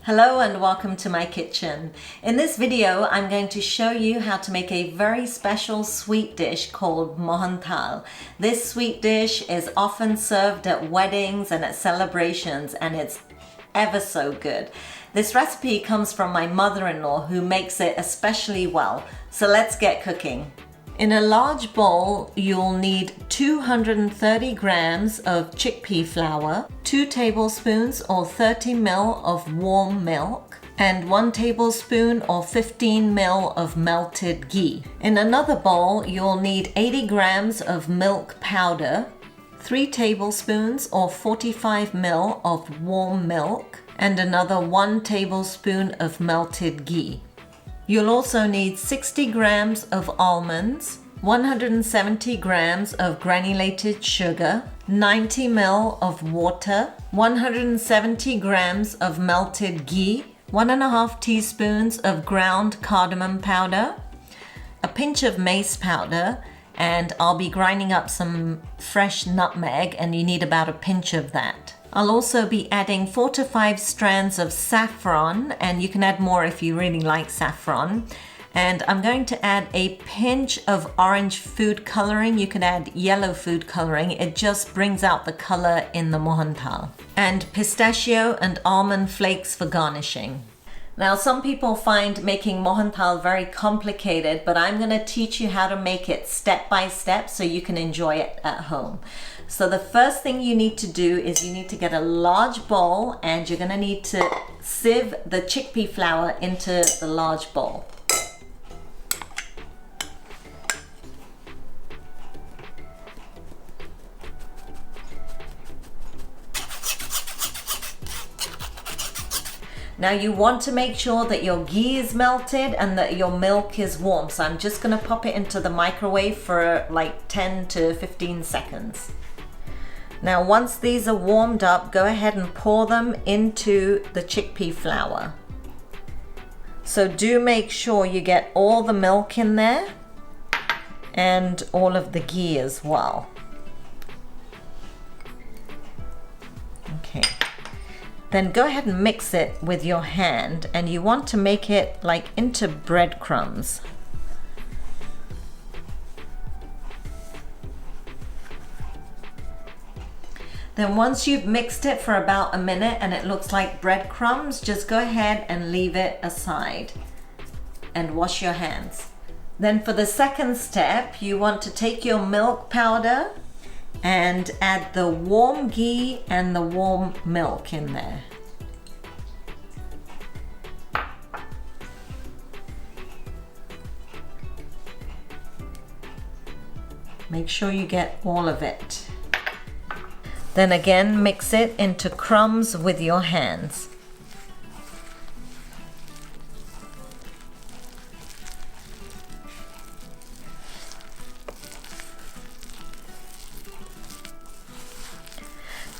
Hello and welcome to my kitchen. In this video, I'm going to show you how to make a very special sweet dish called Mohanthal. This sweet dish is often served at weddings and at celebrations, and it's ever so good. This recipe comes from my mother-in-law who makes it especially well. So let's get cooking. In a large bowl, you'll need 230 grams of chickpea flour, 2 tablespoons or 30 ml of warm milk, and 1 tablespoon or 15 ml of melted ghee. In another bowl, you'll need 80 grams of milk powder, 3 tablespoons or 45 ml of warm milk, and another 1 tablespoon of melted ghee. You'll also need 60 grams of almonds, 170 grams of granulated sugar, 90 ml of water, 170 grams of melted ghee, 1.5 teaspoons of ground cardamom powder, a pinch of mace powder, and I'll be grinding up some fresh nutmeg, and you need about a pinch of that. I'll also be adding 4 to 5 strands of saffron, and you can add more if you really like saffron. And I'm going to add a pinch of orange food coloring. You can add yellow food coloring. It just brings out the color in the mohantal. And pistachio and almond flakes for garnishing. Now, some people find making mohantal very complicated, but I'm going to teach you how to make it step by step so you can enjoy it at home. So the first thing you need to do is you need to get a large bowl, and you're going to need to sieve the chickpea flour into the large bowl. Now you want to make sure that your ghee is melted and that your milk is warm. So I'm just going to pop it into the microwave for like 10 to 15 seconds. Now once these are warmed up, go ahead and pour them into the chickpea flour. So do make sure you get all the milk in there and all of the ghee as well. Okay. Then go ahead and mix it with your hand, and you want to make it like into breadcrumbs. Then once you've mixed it for about a minute and it looks like breadcrumbs, just go ahead and leave it aside and wash your hands. Then for the second step, you want to take your milk powder and add the warm ghee and the warm milk in there. Make sure you get all of it. Then again, mix it into crumbs with your hands.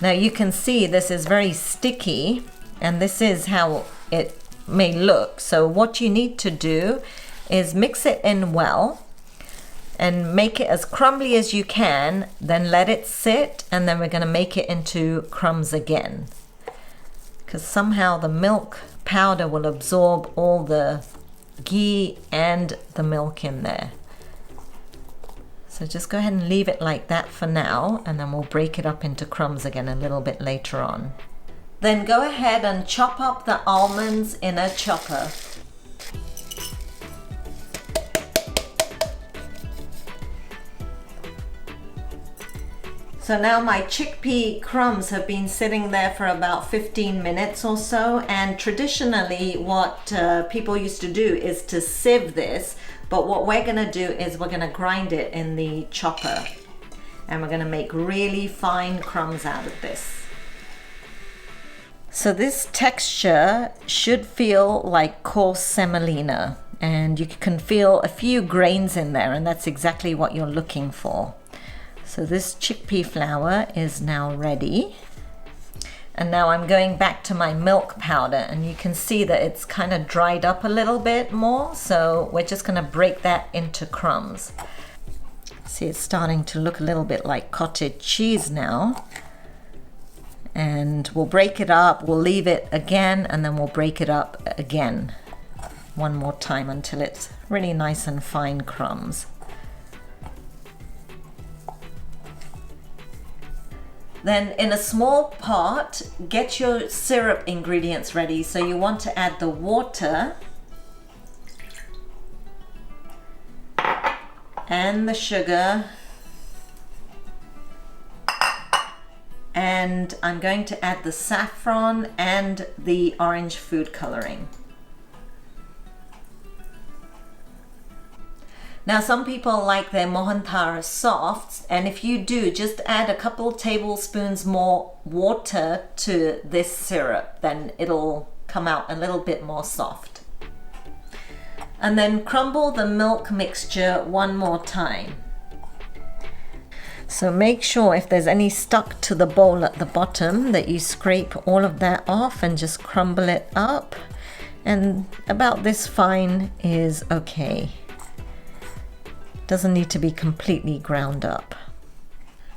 Now you can see this is very sticky, and this is how it may look. So what you need to do is mix it in well and make it as crumbly as you can, then let it sit, and then we're going to make it into crumbs again, because somehow the milk powder will absorb all the ghee and the milk in there. So just go ahead and leave it like that for now, and then we'll break it up into crumbs again a little bit later on. Then go ahead and chop up the almonds in a chopper. So now my chickpea crumbs have been sitting there for about 15 minutes or so, and traditionally what people used to do is to sieve this, but what we're going to do is we're going to grind it in the chopper, and we're going to make really fine crumbs out of this. So this texture should feel like coarse semolina, and you can feel a few grains in there, and that's exactly what you're looking for. So this chickpea flour is now ready. And now I'm going back to my milk powder, and you can see that it's kind of dried up a little bit more. So we're just going to break that into crumbs. See, it's starting to look a little bit like cottage cheese now. And we'll break it up, we'll leave it again, and then we'll break it up again one more time until it's really nice and fine crumbs. Then in a small pot, get your syrup ingredients ready. So you want to add the water and the sugar, and I'm going to add the saffron and the orange food coloring. Now some people like their mohantal soft, and if you do, just add a couple tablespoons more water to this syrup, then it'll come out a little bit more soft. And then crumble the milk mixture one more time. So make sure if there's any stuck to the bowl at the bottom that you scrape all of that off and just crumble it up. And about this fine is okay. Doesn't need to be completely ground up.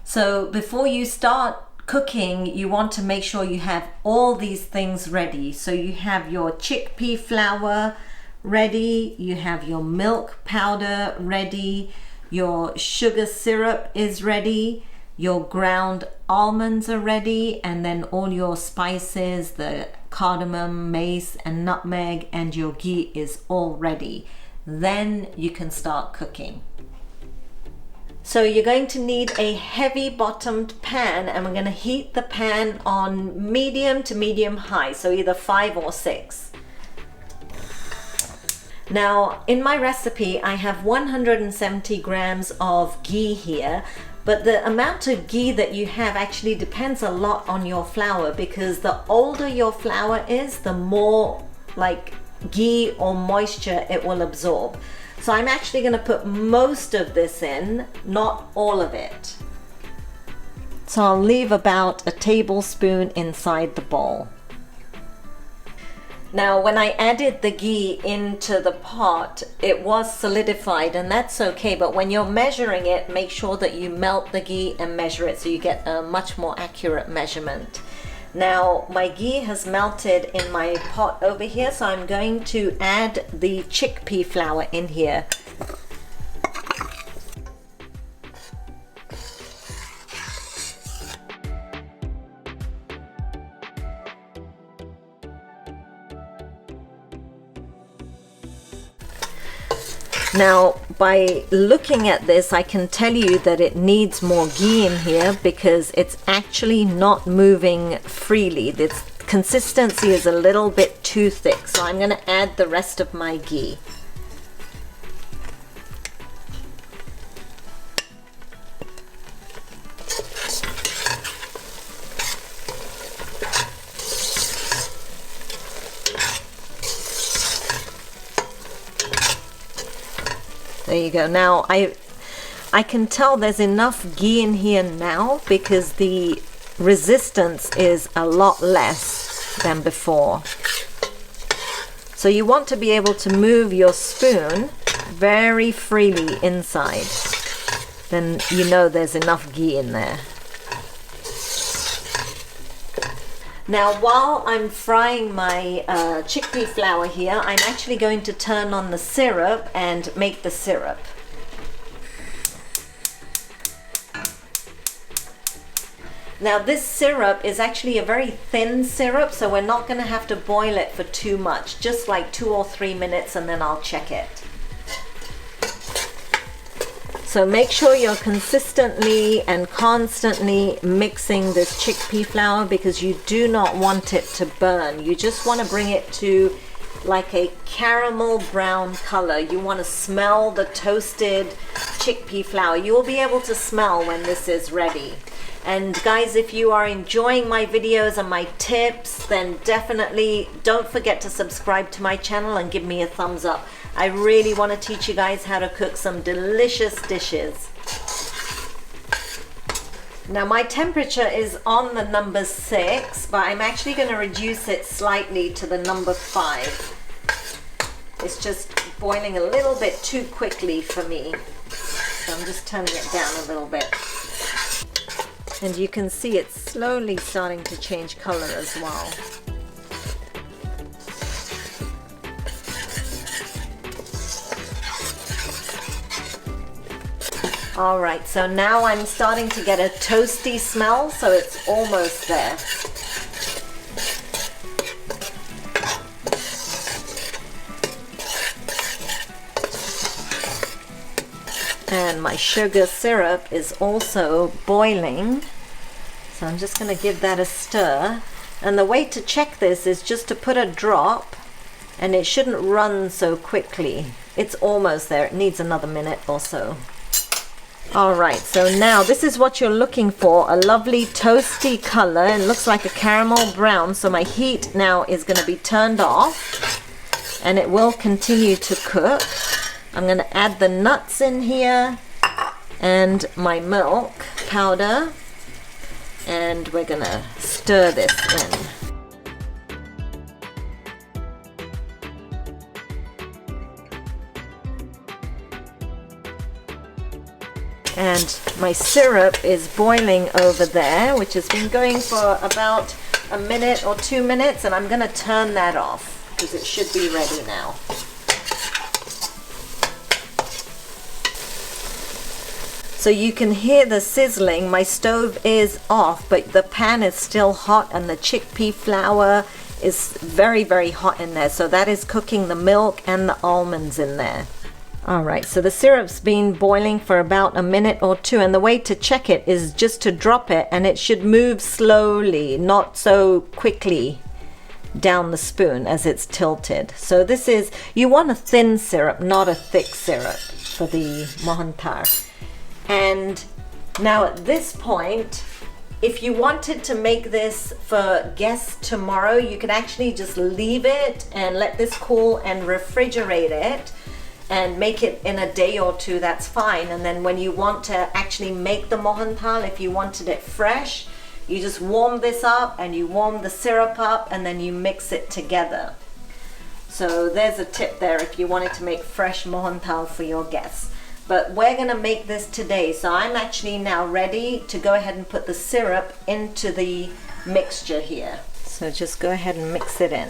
So before you start cooking, you want to make sure you have all these things ready. So you have your chickpea flour ready, you have your milk powder ready, your sugar syrup is ready, your ground almonds are ready, and then all your spices, the cardamom, mace and nutmeg, and your ghee is all ready. Then you can start cooking. So you're going to need a heavy bottomed pan, and we're going to heat the pan on medium to medium high, so either 5 or 6. Now in my recipe I have 170 grams of ghee here, but the amount of ghee that you have actually depends a lot on your flour, because the older your flour is, the more like ghee or moisture it will absorb. So I'm actually going to put most of this in, not all of it. So I'll leave about a tablespoon inside the bowl. Now when I added the ghee into the pot, it was solidified, and that's okay, but when you're measuring it, make sure that you melt the ghee and measure it so you get a much more accurate measurement. Now my ghee has melted in my pot over here, so I'm going to add the chickpea flour in here. Now by looking at this, I can tell you that it needs more ghee in here because it's actually not moving freely. This consistency is a little bit too thick, so I'm going to add the rest of my ghee. There you go. Now I can tell there's enough ghee in here now because the resistance is a lot less than before. So you want to be able to move your spoon very freely inside. Then you know there's enough ghee in there. Now while I'm frying my chickpea flour here, I'm actually going to turn on the syrup and make the syrup. Now this syrup is actually a very thin syrup, so we're not going to have to boil it for too much, just like 2 or 3 minutes, and then I'll check it. So make sure you're consistently and constantly mixing this chickpea flour because you do not want it to burn. You just want to bring it to like a caramel brown color. You want to smell the toasted chickpea flour. You will be able to smell when this is ready. And guys, if you are enjoying my videos and my tips, then definitely don't forget to subscribe to my channel and give me a thumbs up. I really want to teach you guys how to cook some delicious dishes. Now my temperature is on the number 6, but I'm actually going to reduce it slightly to the number 5. It's just boiling a little bit too quickly for me. So I'm just turning it down a little bit. And you can see it's slowly starting to change color as well. Alright, so now I'm starting to get a toasty smell, so it's almost there. And my sugar syrup is also boiling, so I'm just going to give that a stir. And the way to check this is just to put a drop, and it shouldn't run so quickly. It's almost there. It needs another minute or so. Alright, so now this is what you're looking for, a lovely toasty color. It looks like a caramel brown, so my heat now is going to be turned off, and it will continue to cook. I'm going to add the nuts in here and my milk powder, and we're going to stir this in. And my syrup is boiling over there, which has been going for about a minute or 2 minutes, and I'm going to turn that off because it should be ready now. So you can hear the sizzling. My stove is off, but the pan is still hot, and the chickpea flour is very, very hot in there. So that is cooking the milk and the almonds in there. Alright, so the syrup's been boiling for about a minute or 2, and the way to check it is just to drop it, and it should move slowly, not so quickly down the spoon as it's tilted. So this is, you want a thin syrup, not a thick syrup for the mohantal. And now at this point, if you wanted to make this for guests tomorrow, you could actually just leave it and let this cool and refrigerate it and make it in a day or 2, that's fine. And then when you want to actually make the mohantal, if you wanted it fresh, you just warm this up and you warm the syrup up, and then you mix it together. So there's a tip there if you wanted to make fresh mohantal for your guests. But we're going to make this today, so I'm actually now ready to go ahead and put the syrup into the mixture here. So just go ahead and mix it in.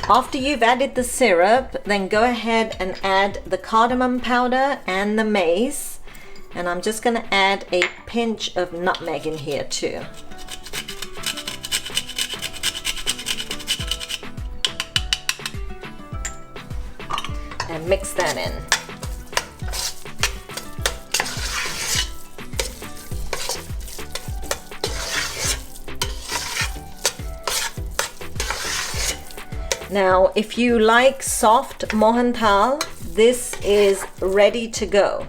After you've added the syrup, then go ahead and add the cardamom powder and the mace. And I'm just going to add a pinch of nutmeg in here too. And mix that in. Now, if you like soft mohantal, this is ready to go.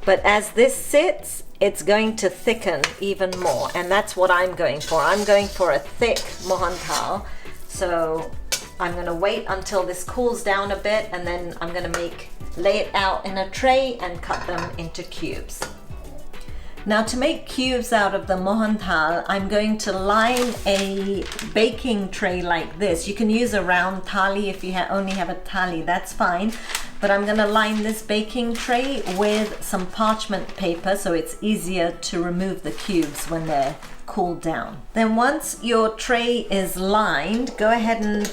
But as this sits, it's going to thicken even more, and that's what I'm going for. I'm going for a thick mohantal. So I'm going to wait until this cools down a bit, and then I'm going to lay it out in a tray and cut them into cubes. Now to make cubes out of the mohantal, I'm going to line a baking tray like this. You can use a round thali if you only have a thali, that's fine. But I'm going to line this baking tray with some parchment paper so it's easier to remove the cubes when they're cooled down. Then once your tray is lined, go ahead and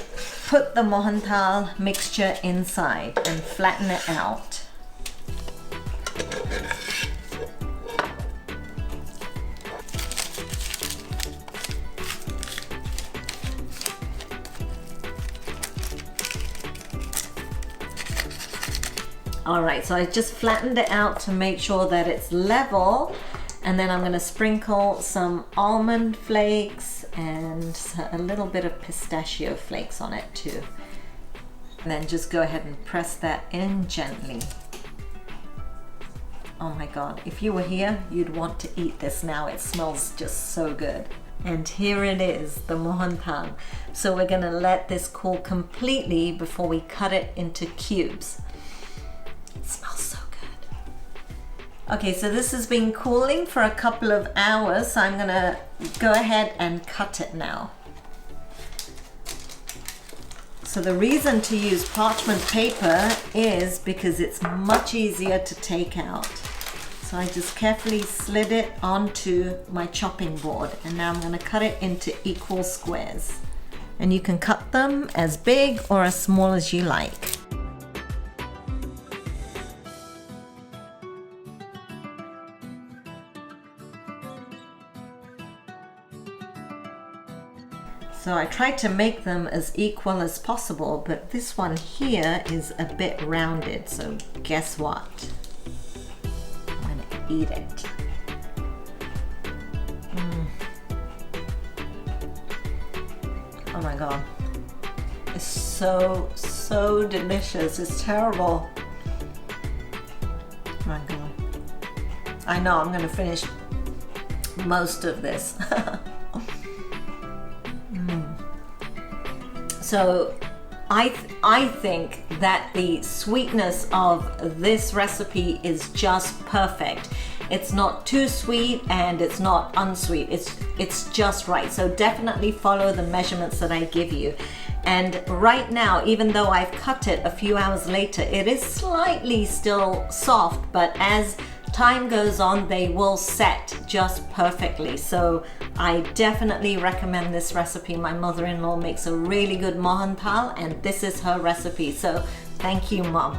put the mohantal mixture inside and flatten it out. Alright, so I just flattened it out to make sure that it's level, and then I'm going to sprinkle some almond flakes and a little bit of pistachio flakes on it too. And then just go ahead and press that in gently. Oh my god, if you were here, you'd want to eat this now. It smells just so good. And here it is, the mohantal. So we're going to let this cool completely before we cut it into cubes. It smells so good. Okay, so this has been cooling for a couple of hours, so I'm gonna go ahead and cut it now. So the reason to use parchment paper is because it's much easier to take out. So I just carefully slid it onto my chopping board, and now I'm gonna cut it into equal squares. And you can cut them as big or as small as you like. So I tried to make them as equal as possible, but this one here is a bit rounded, so guess what? I'm gonna eat it. Oh my God. It's so, so delicious. It's terrible. Oh my God. I know I'm gonna finish most of this. So I think that the sweetness of this recipe is just perfect. It's not too sweet and it's not unsweet. It's just right. So definitely follow the measurements that I give you. And right now, even though I've cut it a few hours later, it is slightly still soft, but as time goes on, they will set just perfectly. So I definitely recommend this recipe. My mother-in-law makes a really good mohantal, and this is her recipe. So thank you, Mom.